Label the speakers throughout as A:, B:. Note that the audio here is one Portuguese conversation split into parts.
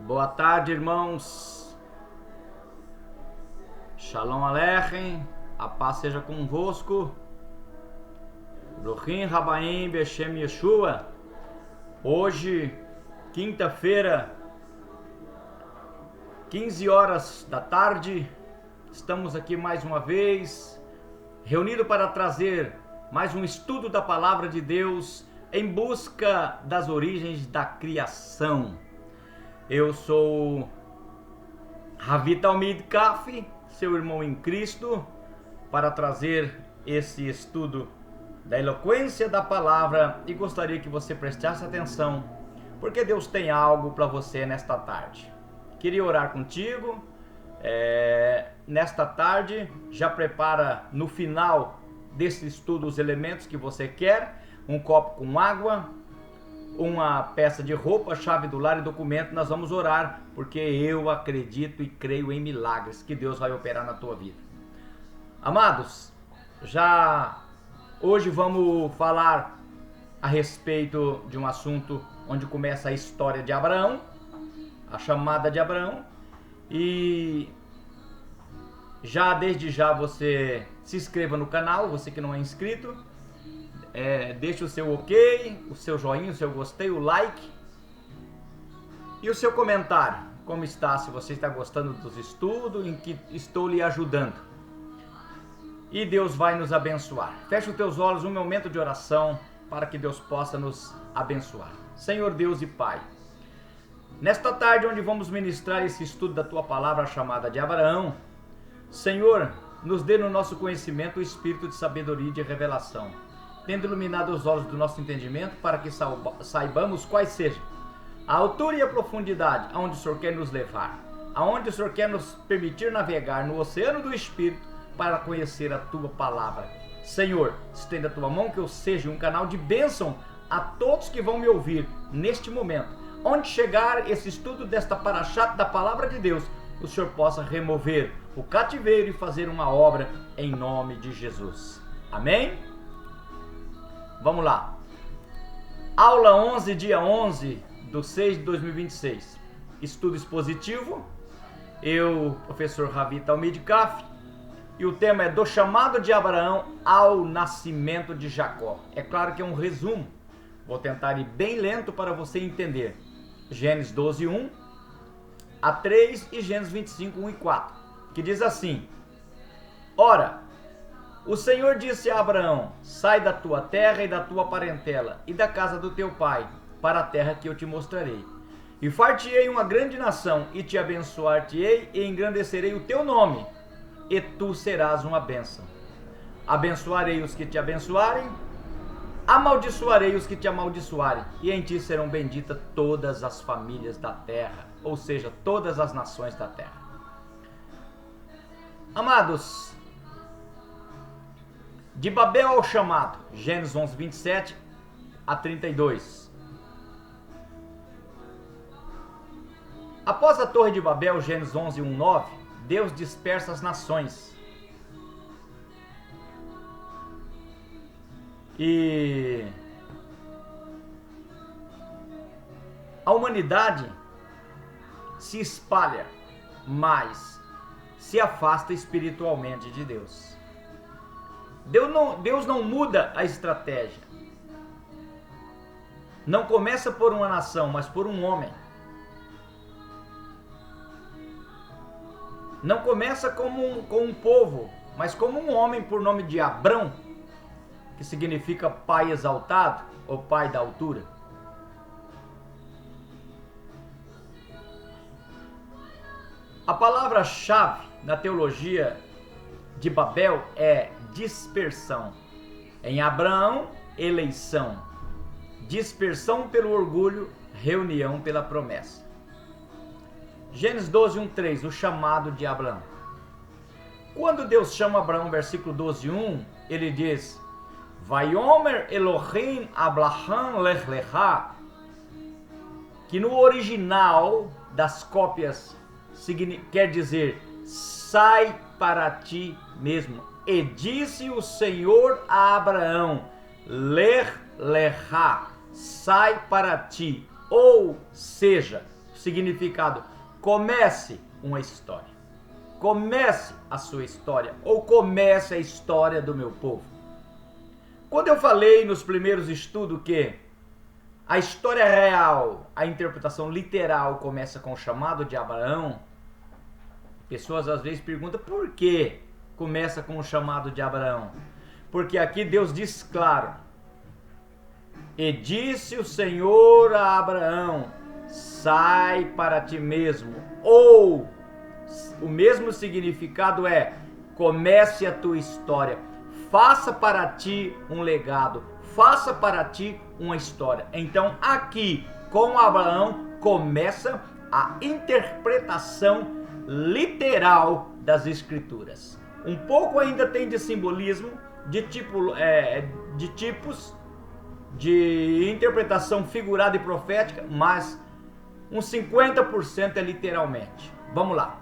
A: Boa tarde, irmãos. Shalom Aleichem. A paz seja convosco. Bruchim Rabaim Beshem Yeshua. Hoje, quinta-feira, 15 horas da tarde, estamos aqui mais uma vez, reunidos para trazer mais um estudo da Palavra de Deus em busca das origens da criação. Eu sou Ravi Talmid Kaf, seu irmão em Cristo, para trazer esse estudo da eloquência da palavra, e gostaria que você prestasse atenção, porque Deus tem algo para você nesta tarde. Queria orar contigo. Nesta tarde, já prepara no final desse estudo os elementos que você quer: um copo com água, uma peça de roupa, chave do lar e documento. Nós vamos orar, porque eu acredito e creio em milagres que Deus vai operar na tua vida. Amados, hoje vamos falar a respeito de um assunto onde começa a história de Abraão, a chamada de Abraão, e desde já você se inscreva no canal, você que não é inscrito. Deixe o seu ok, o seu joinha, o seu gostei, o like e o seu comentário. Como está? Se você está gostando dos estudos, em que estou lhe ajudando. E Deus vai nos abençoar. Feche os teus olhos, um momento de oração para que Deus possa nos abençoar. Senhor Deus e Pai, nesta tarde onde vamos ministrar esse estudo da Tua Palavra chamada de Abraão, Senhor, nos dê no nosso conhecimento o espírito de sabedoria e de revelação, tendo iluminado os olhos do nosso entendimento, para que saibamos quais sejam a altura e a profundidade aonde o Senhor quer nos levar, aonde o Senhor quer nos permitir navegar no oceano do Espírito para conhecer a Tua Palavra. Senhor, estenda a Tua mão, que eu seja um canal de bênção a todos que vão me ouvir neste momento. Onde chegar esse estudo desta paraxá da Palavra de Deus, o Senhor possa remover o cativeiro e fazer uma obra em nome de Jesus. Amém? Vamos lá. Aula 11, dia 11 de 6 de 2026. Estudo expositivo. Eu, professor Ravi Talmid Kaf. E o tema é do chamado de Abraão ao nascimento de Jacó. É claro que é um resumo. Vou tentar ir bem lento para você entender. Gênesis 12, 1 a 3 e Gênesis 25, 1 e 4. Que diz assim: Ora, o Senhor disse a Abraão: sai da tua terra e da tua parentela e da casa do teu pai, para a terra que eu te mostrarei. E far-te-ei uma grande nação, e te abençoar-te-ei, e engrandecerei o teu nome, e tu serás uma bênção. Abençoarei os que te abençoarem, amaldiçoarei os que te amaldiçoarem, e em ti serão benditas todas as famílias da terra, ou seja, todas as nações da terra. Amados, de Babel ao chamado, Gênesis 11, 27 a 32. Após a Torre de Babel, Gênesis 11, 1, 9, Deus dispersa as nações. E a humanidade se espalha, mas se afasta espiritualmente de Deus. Deus não muda a estratégia. Não começa por uma nação, mas por um homem. Não começa com um povo, mas como um homem por nome de Abrão, que significa pai exaltado ou pai da altura. A palavra-chave na teologia de Babel é dispersão. Em Abraão, eleição. Dispersão pelo orgulho, reunião pela promessa. Gênesis 12, 1, 3, o chamado de Abraão. Quando Deus chama Abraão, versículo 12, 1, ele diz: Vaiomer Elohim Abraham lech lecha, que no original das cópias quer dizer sai para ti mesmo. E disse o Senhor a Abraão: lech lecha, sai para ti. Ou seja, significado: comece uma história. Comece a sua história, ou comece a história do meu povo. Quando eu falei nos primeiros estudos que a história real, a interpretação literal começa com o chamado de Abraão, pessoas às vezes perguntam por que começa com o chamado de Abraão. Porque aqui Deus diz claro: e disse o Senhor a Abraão, sai para ti mesmo. Ou o mesmo significado é: comece a tua história, faça para ti um legado, faça para ti uma história. Então aqui com Abraão começa a interpretação literal das Escrituras. Um pouco ainda tem de simbolismo, de tipos de interpretação figurada e profética, mas uns 50% é literalmente. Vamos lá.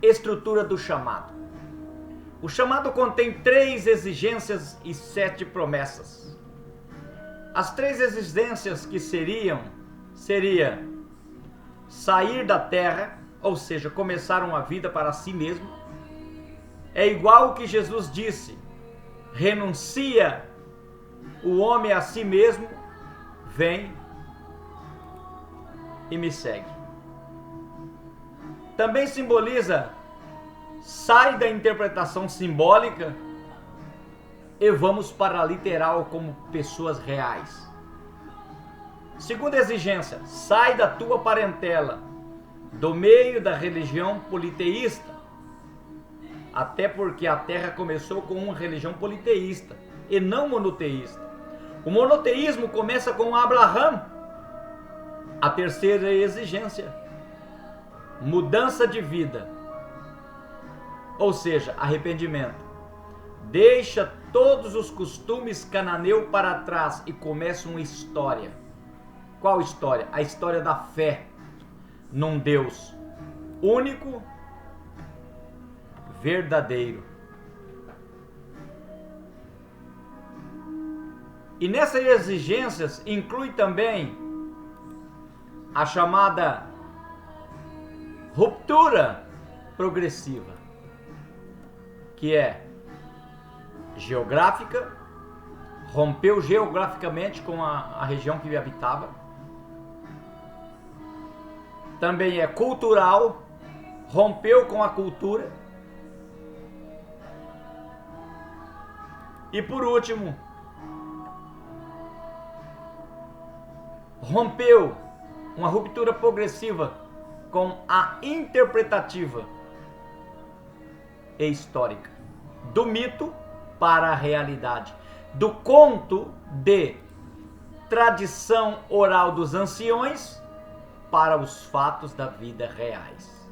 A: Estrutura do chamado. O chamado contém 3 exigências e 7 promessas. As 3 exigências que seria sair da terra, ou seja, começar uma vida para si mesmo. É igual o que Jesus disse: renuncia o homem a si mesmo, vem e me segue. Também simboliza: sai da interpretação simbólica e vamos para a literal como pessoas reais. Segunda exigência: sai da tua parentela, do meio da religião politeísta. Até porque a terra começou com uma religião politeísta e não monoteísta. O monoteísmo começa com Abraão. A terceira exigência: mudança de vida, ou seja, arrependimento. Deixa todos os costumes cananeus para trás e começa uma história. Qual história? A história da fé num Deus único, verdadeiro. E nessas exigências inclui também a chamada ruptura progressiva, que é geográfica, rompeu geograficamente com a região que ele habitava. Também é cultural, rompeu com a cultura. E por último, rompeu uma ruptura progressiva com a interpretativa e histórica, do mito para a realidade, do conto de tradição oral dos anciões para os fatos da vida reais.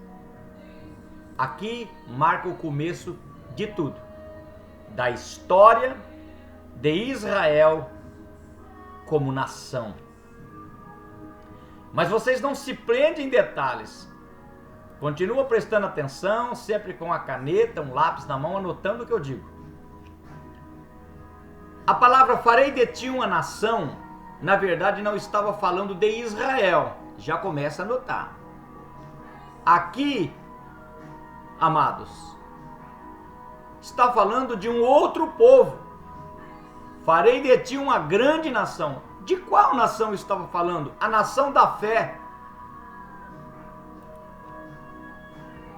A: Aqui marca o começo de tudo, da história de Israel como nação. Mas vocês não se prendem em detalhes. Continua prestando atenção, sempre com a caneta, um lápis na mão, anotando o que eu digo. A palavra farei de ti uma nação, na verdade não estava falando de Israel. Já começa a notar. Aqui, amados, está falando de um outro povo. Farei de ti uma grande nação. De qual nação estava falando? A nação da fé.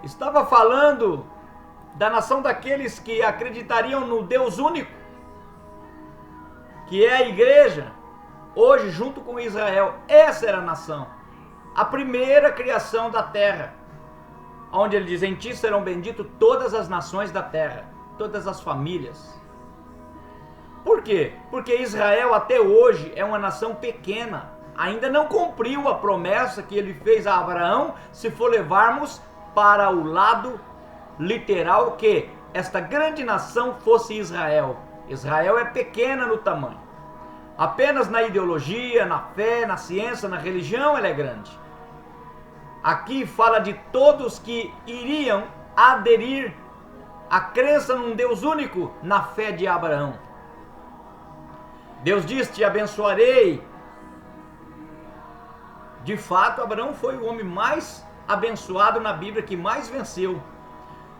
A: Estava falando da nação daqueles que acreditariam no Deus único, que é a igreja, hoje junto com Israel. Essa era a nação, a primeira criação da terra, onde ele diz: em ti serão benditas todas as nações da terra, todas as famílias. Por quê? Porque Israel até hoje é uma nação pequena, ainda não cumpriu a promessa que ele fez a Abraão, se for levarmos para o lado literal, que esta grande nação fosse Israel. Israel é pequena no tamanho, apenas na ideologia, na fé, na ciência, na religião ela é grande. Aqui fala de todos que iriam aderir à crença num Deus único na fé de Abraão. Deus diz: te abençoarei De fato, Abraão foi o homem mais abençoado na Bíblia, que mais venceu.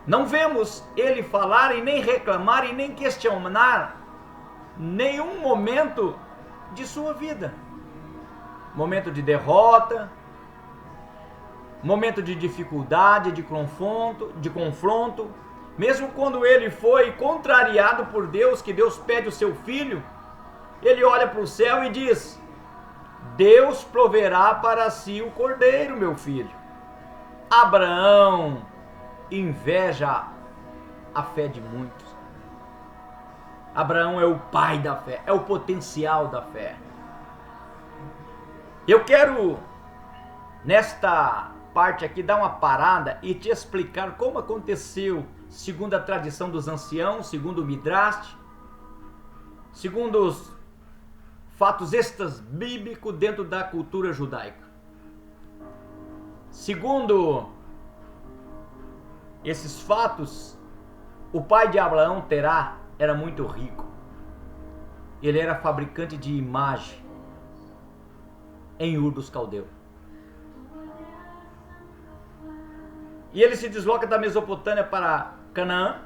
A: Não vemos ele falar e nem reclamar e nem questionar nenhum momento de sua vida. Momento de derrota, momento de dificuldade, de confronto. Mesmo quando ele foi contrariado por Deus, que Deus pede o seu filho, ele olha para o céu e diz: Deus proverá para si o cordeiro, meu filho. Abraão inveja a fé de muitos. Abraão é o pai da fé, é o potencial da fé. Eu quero, nesta parte aqui, dar uma parada e te explicar como aconteceu, segundo a tradição dos anciãos, segundo o Midrash, segundo os fatos extras bíblicos dentro da cultura judaica. Segundo esses fatos, o pai de Abraão, Terá, era muito rico. Ele era fabricante de imagem em Ur dos Caldeus. E ele se desloca da Mesopotâmia para Canaã.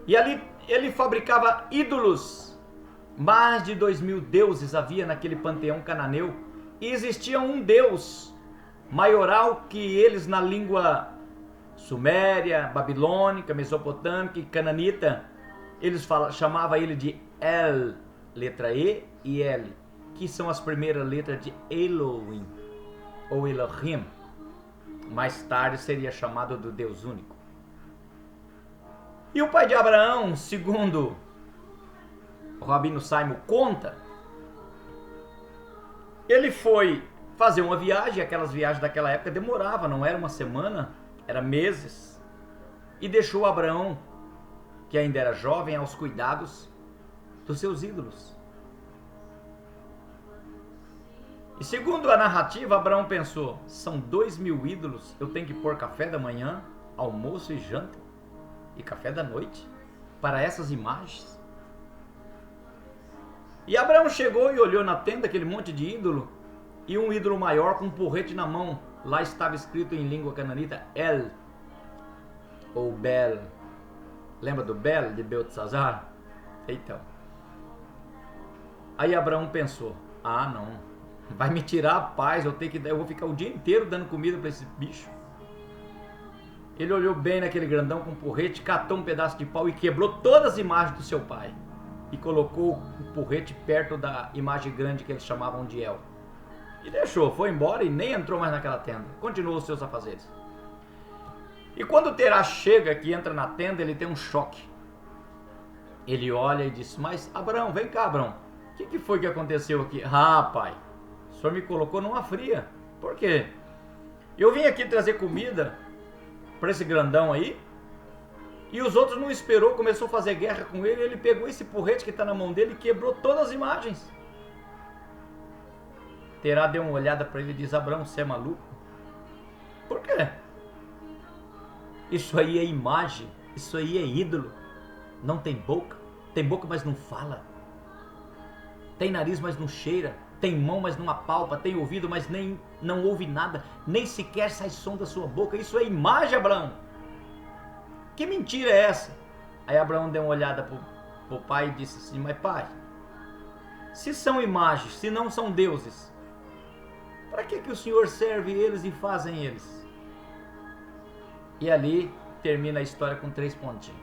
A: E ali ele fabricava ídolos. Mais de 2.000 deuses havia naquele panteão cananeu. E existia um deus maioral que eles, na língua suméria, babilônica, mesopotâmica e cananita, eles chamavam ele de El, letra E e L, que são as primeiras letras de Elohim ou Elohim. Mais tarde seria chamado do Deus único. E o pai de Abraão, segundo o Rabino Simon conta, ele foi fazer uma viagem. Aquelas viagens daquela época demoravam, não era uma semana, era meses, e deixou Abraão, que ainda era jovem, aos cuidados dos seus ídolos. E segundo a narrativa, Abraão pensou: são 2.000 ídolos, eu tenho que pôr café da manhã, almoço e janta, e café da noite, para essas imagens? E Abraão chegou e olhou na tenda aquele monte de ídolo, e um ídolo maior com um porrete na mão. Lá estava escrito em língua cananita El, ou Bel. Lembra do Bel, de Beltesazar? Então. Aí Abraão pensou: ah, não, vai me tirar a paz, eu vou ficar o dia inteiro dando comida para esse bicho. Ele olhou bem naquele grandão com porrete, catou um pedaço de pau e quebrou todas as imagens do seu pai. E colocou o porrete perto da imagem grande que eles chamavam de El. E deixou, foi embora e nem entrou mais naquela tenda. Continuou os seus afazeres. E quando Terá chega, que entra na tenda, ele tem um choque. Ele olha e diz: mas Abraão, vem cá, Abraão, o que foi que aconteceu aqui? Ah, pai, o senhor me colocou numa fria. Por quê? Eu vim aqui trazer comida para esse grandão aí, e os outros não esperou, começou a fazer guerra com ele. Ele pegou esse porrete que está na mão dele e quebrou todas as imagens. Terá deu uma olhada para ele e diz: Abraão, você é maluco? Por quê? Isso aí é imagem, isso aí é ídolo. Não tem boca, mas não fala. Tem nariz, mas não cheira. Tem mão, mas não apalpa. Tem ouvido, mas nem não ouve nada. Nem sequer sai som da sua boca. Isso é imagem, Abraão. Que mentira é essa? Aí Abraão deu uma olhada pro pai e disse assim: mas pai, se são imagens, se não são deuses, para que o senhor serve eles e fazem eles? E ali termina a história com 3 pontinhos.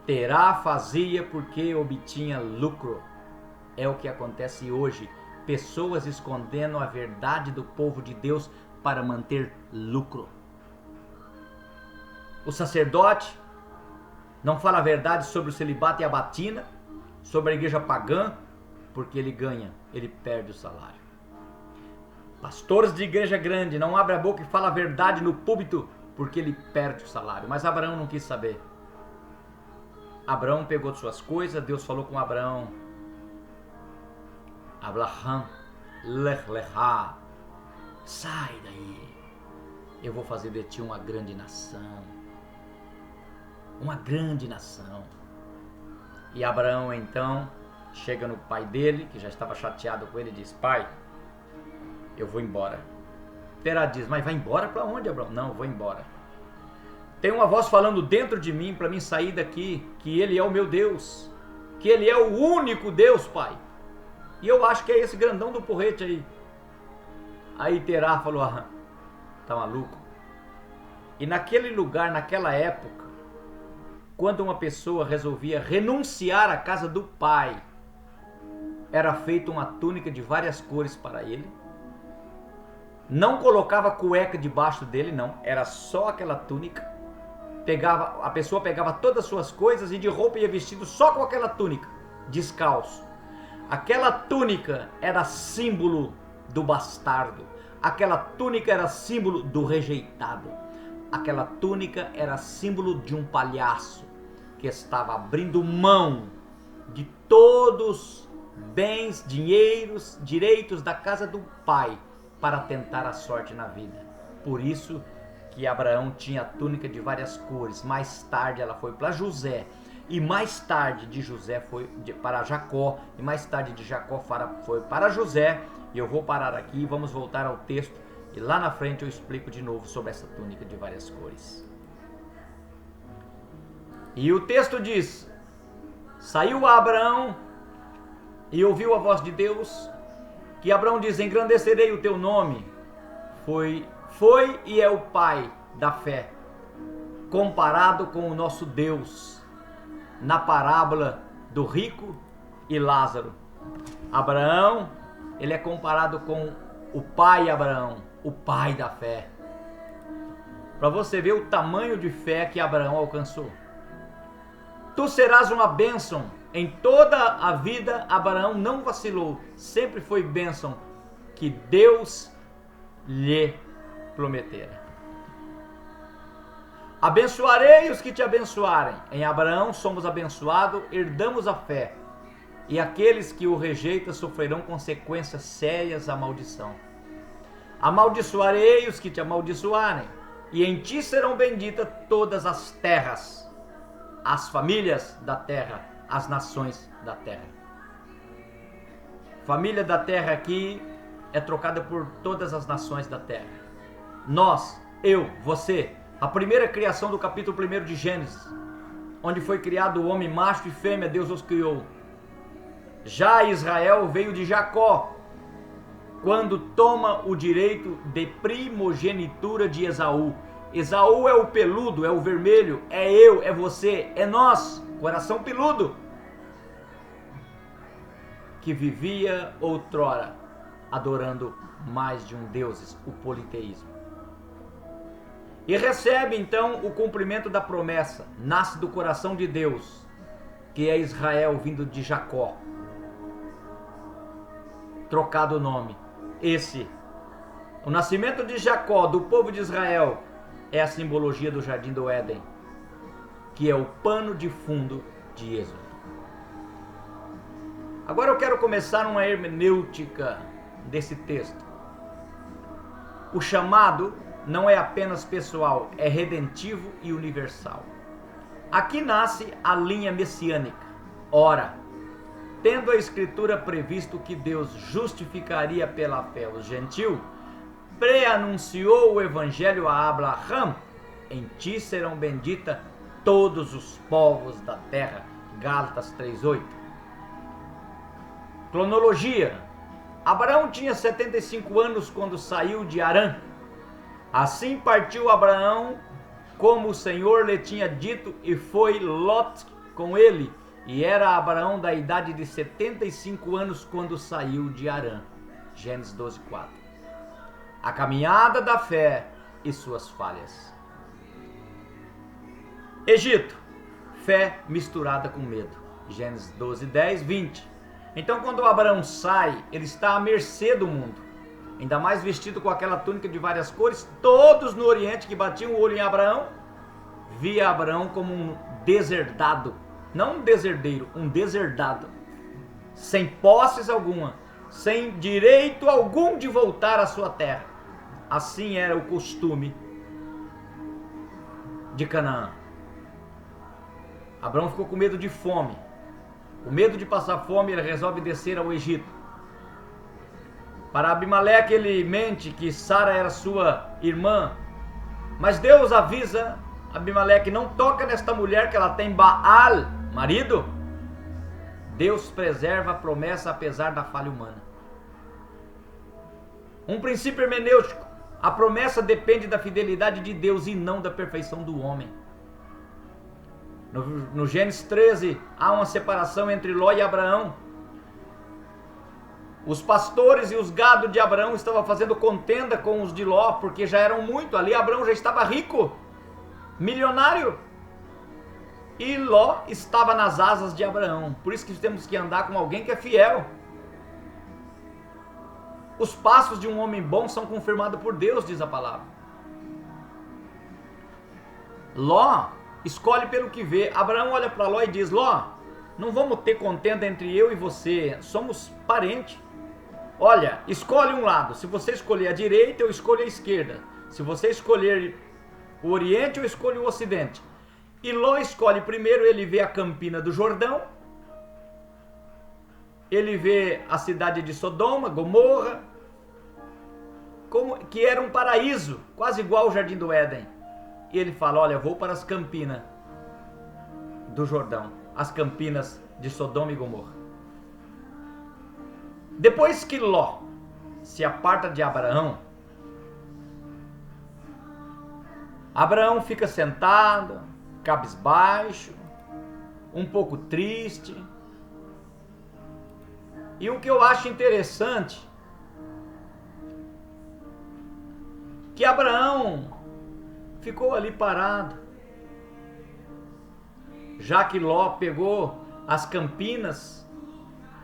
A: Terá fazia porque obtinha lucro. É o que acontece hoje. Pessoas escondendo a verdade do povo de Deus para manter lucro. O sacerdote não fala a verdade sobre o celibato e a batina, sobre a igreja pagã, porque ele ganha, ele perde o salário. Pastores de igreja grande não abrem a boca e falam a verdade no púlpito, porque ele perde o salário. Mas Abraão não quis saber. Abraão pegou suas coisas, Deus falou com Abraão: Abraham, lech lecha, sai daí, eu vou fazer de ti uma grande nação. Uma grande nação. E Abraão então chega no pai dele, que já estava chateado com ele, e diz: pai, eu vou embora. Terá diz: mas vai embora para onde, Abraão? Não, eu vou embora. Tem uma voz falando dentro de mim para mim sair daqui, que ele é o meu Deus, que ele é o único Deus, pai. E eu acho que é esse grandão do porrete aí. Aí Terá falou: ah, tá maluco? E naquele lugar, naquela época, quando uma pessoa resolvia renunciar à casa do pai, era feita uma túnica de várias cores para ele. Não colocava cueca debaixo dele, não. Era só aquela túnica. A pessoa pegava todas as suas coisas e de roupa ia vestido só com aquela túnica, descalço. Aquela túnica era símbolo do bastardo. Aquela túnica era símbolo do rejeitado. Aquela túnica era símbolo de um palhaço que estava abrindo mão de todos bens, dinheiros, direitos da casa do pai para tentar a sorte na vida. Por isso que Abraão tinha a túnica de várias cores. Mais tarde ela foi para José, e mais tarde de José foi para Jacó, e mais tarde de Jacó foi para José. E eu vou parar aqui e vamos voltar ao texto, e lá na frente eu explico de novo sobre essa túnica de várias cores. E o texto diz: saiu Abraão e ouviu a voz de Deus, que Abraão diz: engrandecerei o teu nome. Foi e é o pai da fé, comparado com o nosso Deus, na parábola do rico e Lázaro. Abraão, ele é comparado com o pai Abraão, o pai da fé. Para você ver o tamanho de fé que Abraão alcançou. Tu serás uma bênção. Em toda a vida, Abraão não vacilou. Sempre foi bênção que Deus lhe prometera. Abençoarei os que te abençoarem. Em Abraão somos abençoados, herdamos a fé. E aqueles que o rejeitam sofrerão consequências sérias à maldição. Amaldiçoarei os que te amaldiçoarem, e em ti serão benditas todas as terras, as famílias da terra, as nações da terra. Família da terra aqui é trocada por todas as nações da terra. Nós, eu, você, a primeira criação do capítulo 1 de Gênesis, onde foi criado o homem macho e fêmea, Deus os criou. Já Israel veio de Jacó, quando toma o direito de primogenitura de Esaú. Esaú é o peludo, é o vermelho, é eu, é você, é nós, coração peludo, que vivia outrora adorando mais de um deuses, o politeísmo. E recebe então o cumprimento da promessa, nasce do coração de Deus, que é Israel vindo de Jacó, trocado o nome. O nascimento de Jacó, do povo de Israel, é a simbologia do Jardim do Éden, que é o pano de fundo de Êxodo. Agora eu quero começar uma hermenêutica desse texto. O chamado não é apenas pessoal, é redentivo e universal. Aqui nasce a linha messiânica. Ora, tendo a Escritura previsto que Deus justificaria pela fé os gentios, preanunciou o Evangelho a Abraão: em ti serão benditas todos os povos da terra. Gálatas 3:8. Cronologia: Abraão tinha 75 anos quando saiu de Harã. Assim partiu Abraão, como o Senhor lhe tinha dito, e foi Lot com ele. E era Abraão da idade de 75 anos quando saiu de Harã. Gênesis 12:4. A caminhada da fé e suas falhas. Egito, fé misturada com medo. Gênesis 12:10, 20. Então quando Abraão sai, ele está à mercê do mundo. Ainda mais vestido com aquela túnica de várias cores. Todos no Oriente que batiam o olho em Abraão, via Abraão como um deserdado. Não um deserdeiro, um deserdado. Sem posses alguma, sem direito algum de voltar à sua terra. Assim era o costume de Canaã. Abraão ficou com medo de fome. Com medo de passar fome, ele resolve descer ao Egito. Para Abimeleque, ele mente que Sara era sua irmã. Mas Deus avisa Abimeleque: não toca nesta mulher, que ela tem Baal, marido. Deus preserva a promessa apesar da falha humana. Um princípio hermenêutico: a promessa depende da fidelidade de Deus e não da perfeição do homem. No Gênesis 13, há uma separação entre Ló e Abraão. Os pastores e os gado de Abraão estavam fazendo contenda com os de Ló, porque já eram muito. Ali Abraão já estava rico, milionário. E Ló estava nas asas de Abraão. Por isso que temos que andar com alguém que é fiel. Os passos de um homem bom são confirmados por Deus, diz a palavra. Ló escolhe pelo que vê. Abraão olha para Ló e diz: Ló, não vamos ter contenda entre eu e você, somos parentes. Olha, escolhe um lado. Se você escolher a direita, eu escolho a esquerda. Se você escolher o Oriente, eu escolho o Ocidente. E Ló escolhe primeiro. Ele vê a campina do Jordão, ele vê a cidade de Sodoma, Gomorra, que era um paraíso, quase igual ao Jardim do Éden. E ele fala: olha, vou para as campinas do Jordão, as campinas de Sodoma e Gomorra. Depois que Ló se aparta de Abraão, Abraão fica sentado, cabisbaixo, um pouco triste. E o que eu acho interessante, que Abraão ficou ali parado, já que Ló pegou as campinas,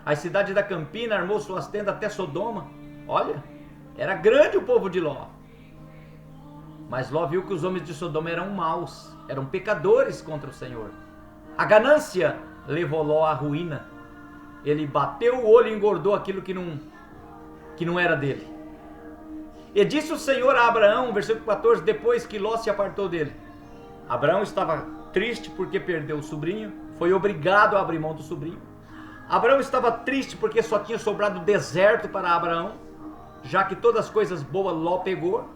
A: a cidade da Campina, armou suas tendas até Sodoma. Olha, era grande o povo de Ló. Mas Ló viu que os homens de Sodoma eram maus, eram pecadores contra o Senhor. A ganância levou Ló à ruína. Ele bateu o olho e engordou aquilo que não era dele. E disse o Senhor a Abraão, versículo 14, depois que Ló se apartou dele. Abraão estava triste porque perdeu o sobrinho, foi obrigado a abrir mão do sobrinho. Abraão estava triste porque só tinha sobrado deserto para Abraão, já que todas as coisas boas Ló pegou.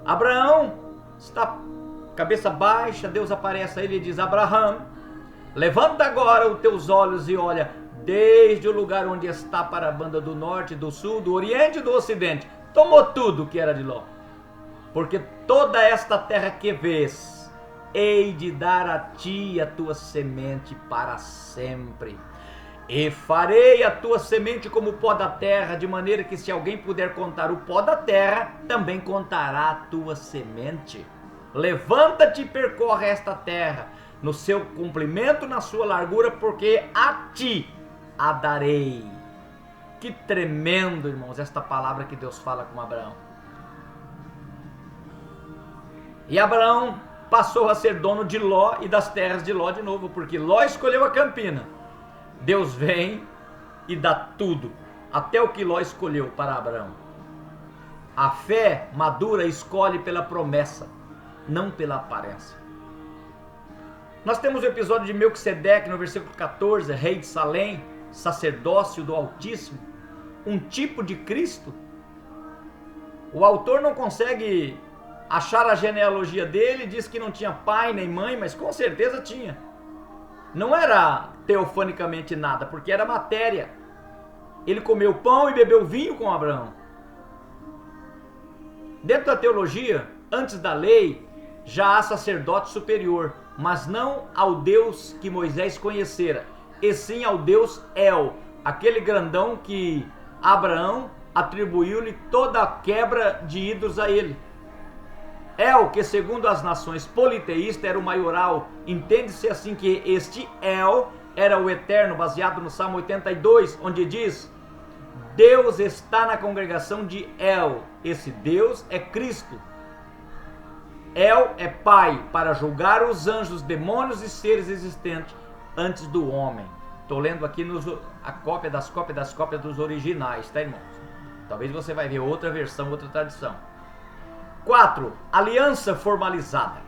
A: Abraão está cabeça baixa. Deus aparece a ele e diz: Abraão, levanta agora os teus olhos e olha desde o lugar onde está para a banda do norte, do sul, do oriente e do ocidente. Tomou tudo que era de Ló, porque toda esta terra que vês, hei de dar a ti e a tua semente para sempre. E farei a tua semente como o pó da terra, de maneira que se alguém puder contar o pó da terra, também contará a tua semente. Levanta-te e percorre esta terra, no seu comprimento, na sua largura, porque a ti a darei. Que tremendo, irmãos, esta palavra que Deus fala com Abraão. E Abraão passou a ser dono de Ló e das terras de Ló de novo, porque Ló escolheu a campina. Deus vem e dá tudo, até o que Ló escolheu para Abraão. A fé madura escolhe pela promessa, não pela aparência. Nós temos o episódio de Melquisedeque no versículo 14, rei de Salém, sacerdócio do Altíssimo, um tipo de Cristo. O autor não consegue achar a genealogia dele, diz que não tinha pai nem mãe, mas com certeza tinha. Não era teofanicamente nada, porque era matéria. Ele comeu pão e bebeu vinho com Abraão. Dentro da teologia, antes da lei, já há sacerdote superior, mas não ao Deus que Moisés conhecera, e sim ao Deus El, aquele grandão que Abraão atribuiu-lhe toda a quebra de ídolos a ele. El, que segundo as nações politeístas era o maioral, entende-se assim que este El era o eterno, baseado no Salmo 82, onde diz: Deus está na congregação de El, esse Deus é Cristo. El é pai para julgar os anjos, demônios e seres existentes antes do homem. Estou lendo aqui a cópia das cópias dos originais, tá, irmãos? Talvez você vai ver outra versão, outra tradição. 4. Aliança formalizada.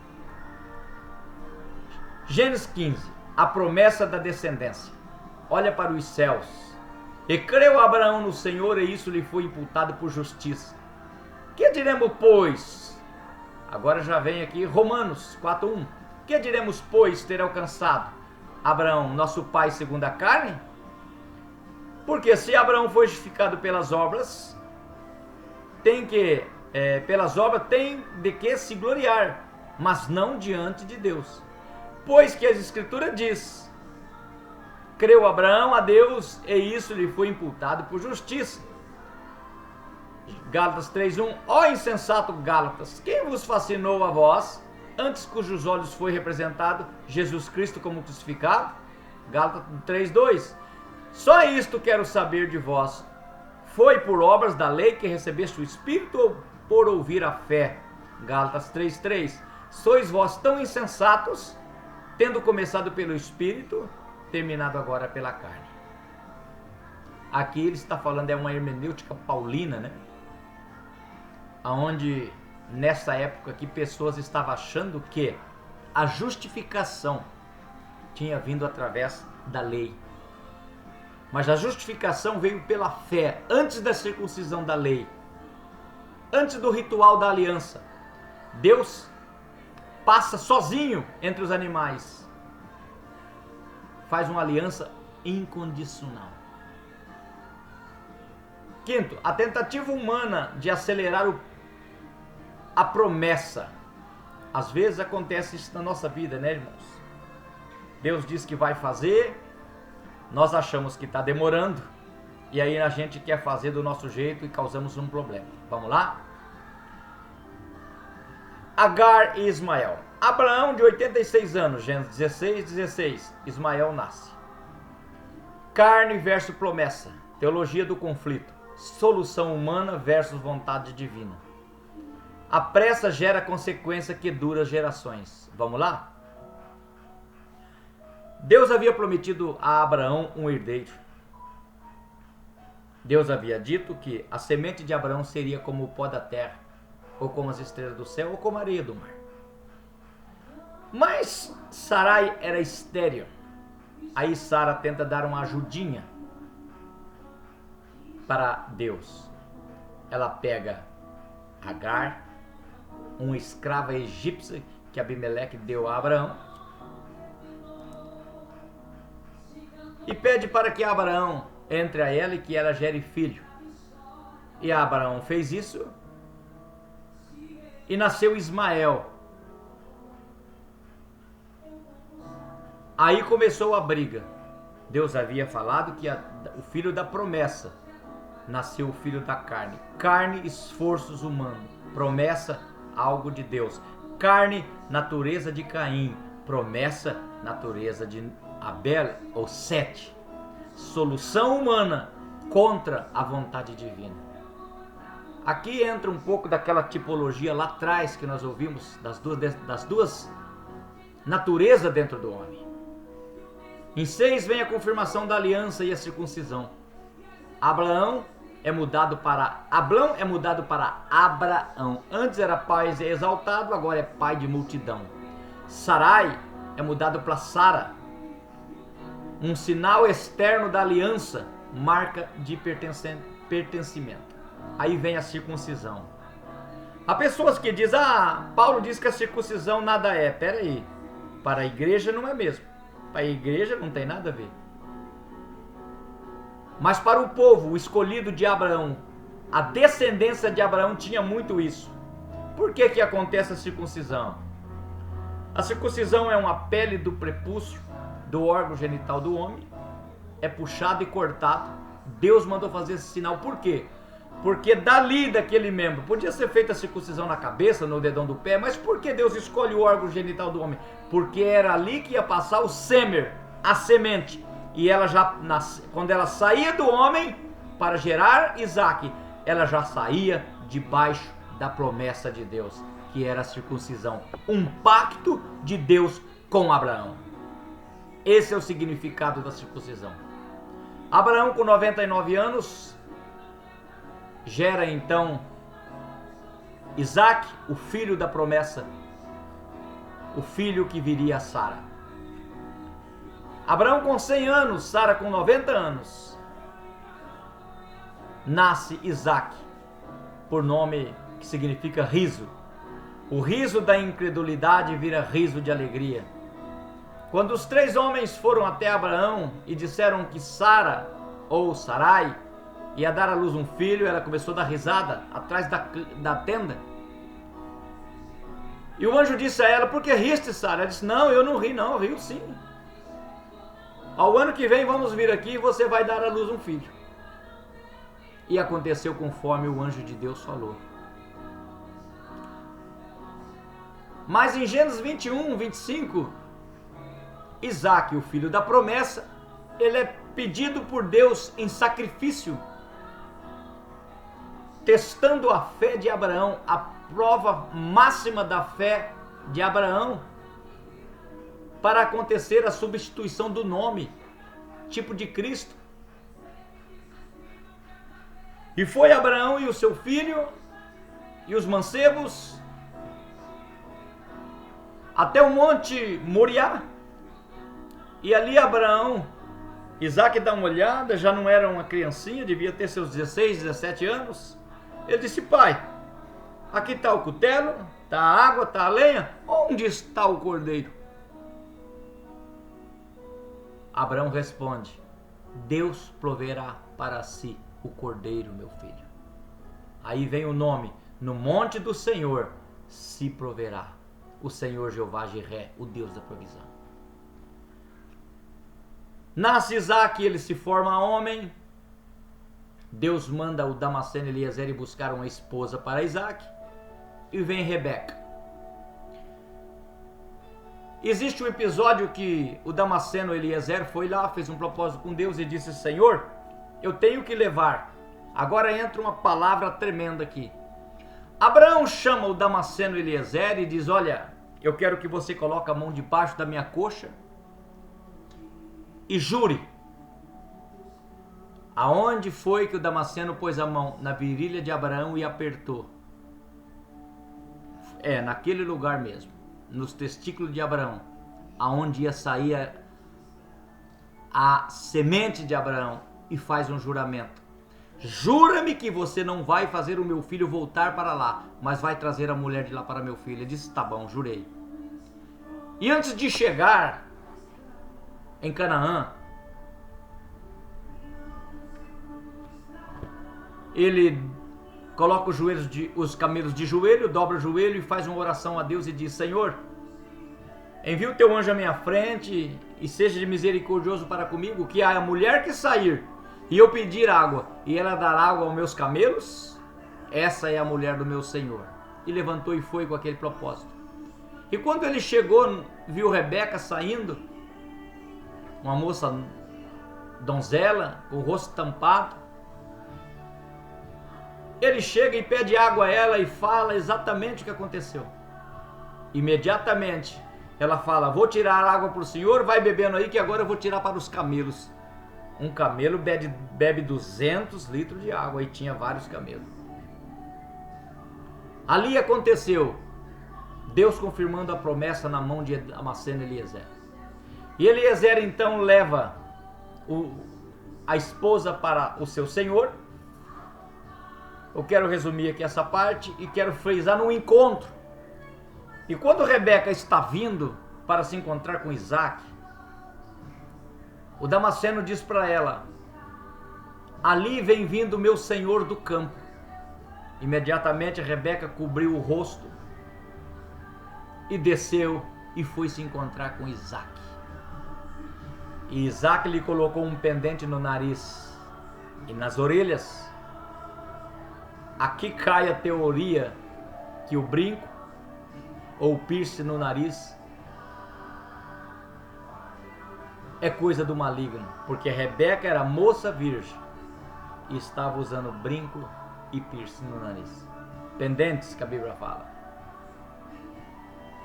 A: Gênesis 15. a promessa da descendência. Olha para os céus. E creu Abraão no Senhor, e isso lhe foi imputado por justiça. Que diremos, pois? Agora já vem aqui Romanos 4:1. Que diremos, pois, ter alcançado Abraão, nosso pai segundo a carne? Porque se Abraão foi justificado pelas obras, tem de que se gloriar, mas não diante de Deus. Pois que as Escrituras diz: creu Abraão a Deus, e isso lhe foi imputado por justiça. Gálatas 3:1. Ó insensato Gálatas, quem vos fascinou a vós, antes cujos olhos foi representado Jesus Cristo como crucificado? Gálatas 3:2. Só isto quero saber de vós: foi por obras da lei que recebeste o Espírito, ou por ouvir a fé? Gálatas 3:3. Sois vós tão insensatos, tendo começado pelo Espírito, terminado agora pela carne. Aqui ele está falando, é uma hermenêutica paulina, né? Onde nessa época que pessoas estavam achando que a justificação tinha vindo através da lei. Mas a justificação veio pela fé, antes da circuncisão da lei, antes do ritual da aliança. Deus passa sozinho entre os animais, faz uma aliança incondicional. Quinto, a tentativa humana de acelerar a promessa. Às vezes acontece isso na nossa vida, né, irmãos? Deus diz que vai fazer, nós achamos que está demorando, e aí a gente quer fazer do nosso jeito e causamos um problema. Vamos lá? Agar e Ismael. Abraão, de 86 anos, Gênesis 16:16, Ismael nasce. Carne versus promessa, teologia do conflito, solução humana versus vontade divina. A pressa gera consequência que dura gerações. Vamos lá? Deus havia prometido a Abraão um herdeiro. Deus havia dito que a semente de Abraão seria como o pó da terra, ou como as estrelas do céu, ou como a areia do mar. Mas Sarai era estéril. Aí Sara tenta dar uma ajudinha para Deus. Ela pega Agar, uma escrava egípcia que Abimeleque deu a Abraão, e pede para que Abraão entre a ela e que ela gere filho. E Abraão fez isso, e nasceu Ismael. Aí começou a briga. Deus havia falado que o filho da promessa nasceu o filho da carne. Carne, esforços humanos. Promessa, algo de Deus. Carne, natureza de Caim. Promessa, natureza de Abel ou Sete. Solução humana contra a vontade divina. Aqui entra um pouco daquela tipologia lá atrás que nós ouvimos das duas naturezas dentro do homem. Em 6 vem a confirmação da aliança e a circuncisão. Abrão é mudado para Abraão. Antes era pai exaltado, agora é pai de multidão. Sarai é mudado para Sara. Um sinal externo da aliança, marca de pertencimento. Aí vem a circuncisão. Há pessoas que dizem, Paulo diz que a circuncisão nada é. Pera aí, para a igreja não é mesmo. Para a igreja não tem nada a ver. Mas para o povo, o escolhido de Abraão, a descendência de Abraão tinha muito isso. Por que que acontece a circuncisão? A circuncisão é uma pele do prepúcio, do órgão genital do homem, é puxado e cortado. Deus mandou fazer esse sinal. Por quê? Porque dali daquele membro, podia ser feita a circuncisão na cabeça, no dedão do pé, mas por que Deus escolhe o órgão genital do homem? Porque era ali que ia passar o sêmen, a semente. E ela já, quando ela saía do homem para gerar Isaac, ela já saía debaixo da promessa de Deus, que era a circuncisão. Um pacto de Deus com Abraão. Esse é o significado da circuncisão. Abraão, com 99 anos, gera então Isaac, o filho da promessa, o filho que viria a Sara. Abraão com 100 anos, Sara com 90 anos. Nasce Isaque, por nome que significa riso. O riso da incredulidade vira riso de alegria. Quando os 3 homens foram até Abraão e disseram que Sara, ou Sarai, ia dar à luz um filho, ela começou a dar risada atrás da tenda. E o anjo disse a ela: por que riste, Sara? Ela disse: não, eu não ri não, eu rio sim. Ao ano que vem vamos vir aqui e você vai dar à luz um filho. E aconteceu conforme o anjo de Deus falou. Mas em Gênesis 21, 25, Isaque, o filho da promessa, ele é pedido por Deus em sacrifício, testando a fé de Abraão, a prova máxima da fé de Abraão, para acontecer a substituição do nome, tipo de Cristo. E foi Abraão e o seu filho e os mancebos até o monte Moriá. E ali Abraão, Isaque dá uma olhada, já não era uma criancinha, devia ter seus 16, 17 anos. Ele disse: pai, aqui está o cutelo, está a água, está a lenha, onde está o cordeiro? Abraão responde: Deus proverá para si o cordeiro, meu filho. Aí vem o nome: no monte do Senhor se proverá o Senhor Jeová Jiré, o Deus da provisão. Nasce Isaque, ele se forma homem. Deus manda o Damasceno e Eliezer ir buscar uma esposa para Isaque. E vem Rebeca. Existe um episódio que o Damasceno Eliezer foi lá, fez um propósito com Deus e disse: Senhor, eu tenho que levar. Agora entra uma palavra tremenda aqui. Abraão chama o Damasceno Eliezer e diz: olha, eu quero que você coloque a mão debaixo da minha coxa e jure. Aonde foi que o Damasceno pôs a mão? Na virilha de Abraão e apertou. É, naquele lugar mesmo, nos testículos de Abraão, aonde ia sair a semente de Abraão, e faz um juramento: jura-me que você não vai fazer o meu filho voltar para lá, mas vai trazer a mulher de lá para meu filho. Ele disse: tá bom, jurei. E antes de chegar em Canaã, ele coloca os camelos de joelho, dobra o joelho e faz uma oração a Deus e diz: Senhor, envia o teu anjo à minha frente e seja de misericordioso para comigo, que a mulher que sair e eu pedir água e ela dar água aos meus camelos, essa é a mulher do meu Senhor. E levantou e foi com aquele propósito. E quando ele chegou, viu Rebeca saindo, uma moça donzela, com o rosto tampado. Ele chega e pede água a ela e fala exatamente o que aconteceu. Imediatamente ela fala: vou tirar água para o senhor, vai bebendo aí que agora eu vou tirar para os camelos. Um camelo bebe 200 litros de água, e tinha vários camelos. Ali aconteceu Deus confirmando a promessa na mão de Damasceno e Eliezer. E Eliezer então leva a esposa para o seu senhor. Eu quero resumir aqui essa parte e quero frisar no encontro. E quando Rebeca está vindo para se encontrar com Isaque, o Damasceno diz para ela: ali vem vindo meu senhor do campo. Imediatamente Rebeca cobriu o rosto e desceu e foi se encontrar com Isaque. E Isaque lhe colocou um pendente no nariz e nas orelhas. Aqui cai a teoria que o brinco ou o piercing no nariz é coisa do maligno, porque Rebeca era moça virgem e estava usando brinco e piercing no nariz, pendentes que a Bíblia fala.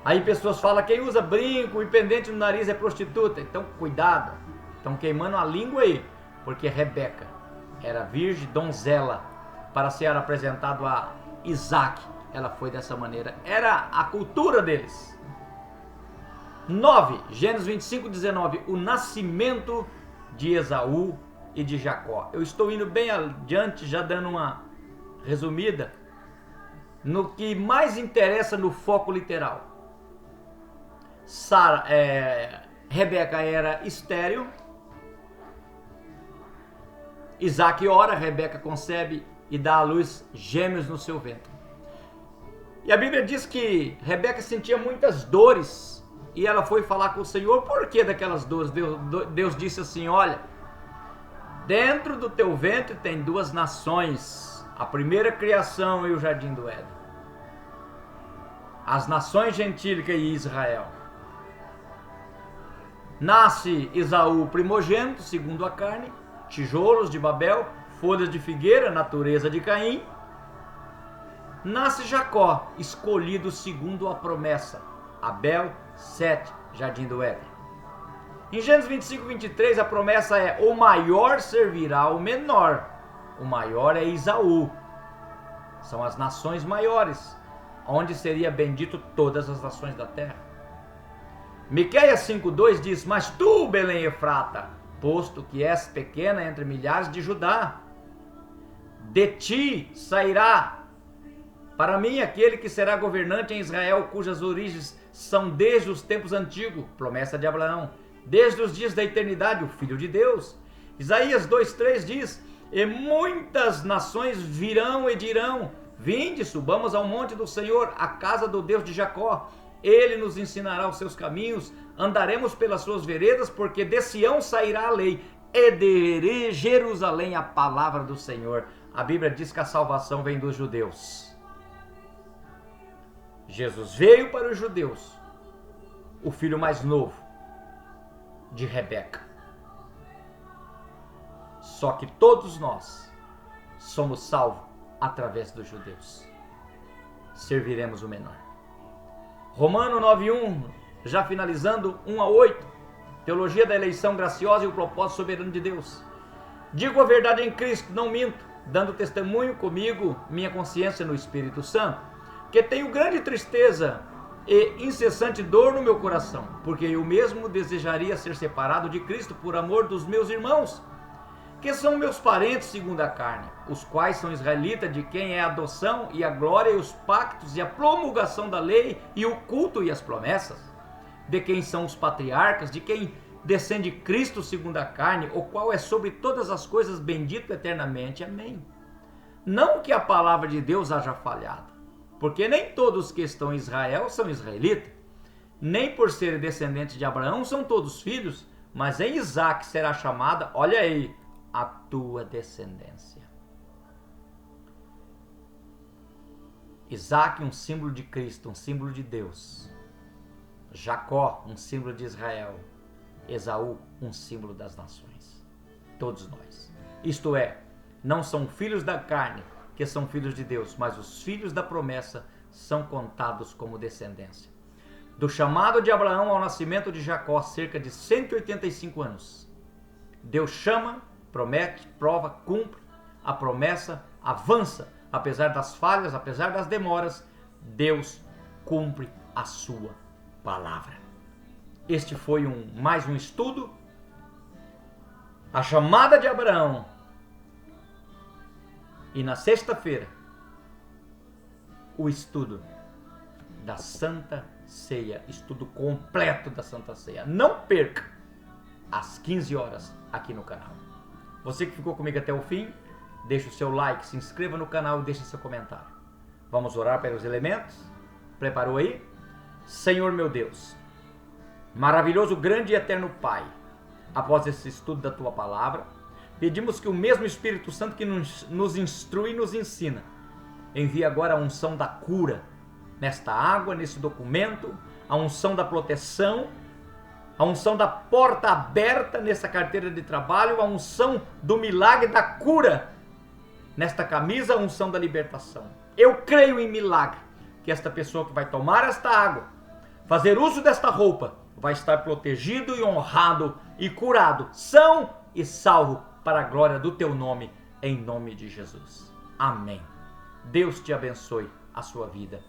A: Aí pessoas falam: quem usa brinco e pendente no nariz é prostituta. Então cuidado, estão queimando a língua aí, porque Rebeca era virgem, donzela, para ser apresentado a Isaque. Ela foi dessa maneira, era a cultura deles. 9, Gênesis 25, 19, o nascimento de Esaú e de Jacó. Eu estou indo bem adiante, já dando uma resumida no que mais interessa no foco literal. Rebeca era estéril. Isaac ora, Rebeca concebe e dá à luz gêmeos no seu ventre. E a Bíblia diz que Rebeca sentia muitas dores e ela foi falar com o Senhor. Por que daquelas dores? Deus disse assim: olha, dentro do teu ventre tem duas nações, a primeira criação e o jardim do Éden, as nações gentílicas e Israel. Nasce Esaú, primogênito, segundo a carne, tijolos de Babel, folhas de figueira, natureza de Caim. Nasce Jacó, escolhido segundo a promessa, Abel, Sete, jardim do Éden. Em Gênesis 25, 23, a promessa é: o maior servirá ao menor. O maior é Esaú. São as nações maiores, onde seria bendito todas as nações da terra. Miqueias 5:2 diz: mas tu, Belém Efrata, posto que és pequena entre milhares de Judá, de ti sairá para mim aquele que será governante em Israel, cujas origens são desde os tempos antigos, promessa de Abraão, desde os dias da eternidade, o Filho de Deus. Isaías 2:3 diz: e muitas nações virão e dirão: vinde, subamos ao monte do Senhor, à casa do Deus de Jacó. Ele nos ensinará os seus caminhos, andaremos pelas suas veredas, porque de Sião sairá a lei, e de Jerusalém a palavra do Senhor. A Bíblia diz que a salvação vem dos judeus. Jesus veio para os judeus, o filho mais novo de Rebeca. Só que todos nós somos salvos através dos judeus. Serviremos o menor. Romano 9:1, já finalizando, 1-8, teologia da eleição graciosa e o propósito soberano de Deus. Digo a verdade em Cristo, não minto, dando testemunho comigo, minha consciência no Espírito Santo, que tenho grande tristeza e incessante dor no meu coração, porque eu mesmo desejaria ser separado de Cristo por amor dos meus irmãos, que são meus parentes segundo a carne, os quais são israelitas, de quem é a adoção e a glória e os pactos e a promulgação da lei e o culto e as promessas, de quem são os patriarcas, de quem descende Cristo segundo a carne, o qual é sobre todas as coisas bendito eternamente. Amém. Não que a palavra de Deus haja falhado, porque nem todos que estão em Israel são israelitas, nem por serem descendentes de Abraão são todos filhos, mas em Isaac será chamada, olha aí, a tua descendência. Isaac, um símbolo de Cristo, um símbolo de Deus. Jacó, um símbolo de Israel. Esaú, um símbolo das nações. Todos nós. Isto é, não são filhos da carne que são filhos de Deus, mas os filhos da promessa são contados como descendência. Do chamado de Abraão ao nascimento de Jacó, cerca de 185 anos. Deus chama, promete, prova, cumpre, a promessa avança, apesar das falhas, apesar das demoras, Deus cumpre a sua palavra. Este foi mais um estudo, a chamada de Abraão, e na sexta-feira, o estudo da Santa Ceia, estudo completo da Santa Ceia. Não perca, às 15 horas, aqui no canal. Você que ficou comigo até o fim, deixe o seu like, se inscreva no canal e deixe seu comentário. Vamos orar pelos elementos? Preparou aí? Senhor meu Deus, maravilhoso, grande e eterno Pai, após esse estudo da Tua Palavra, pedimos que o mesmo Espírito Santo que nos instrui e nos ensina, envie agora a unção da cura nesta água, nesse documento, a unção da proteção, a unção da porta aberta nessa carteira de trabalho, a unção do milagre da cura nesta camisa, a unção da libertação. Eu creio em milagre, que esta pessoa que vai tomar esta água, fazer uso desta roupa, vai estar protegido e honrado e curado, são e salvo para a glória do teu nome, em nome de Jesus. Amém. Deus te abençoe a sua vida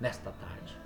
A: nesta tarde.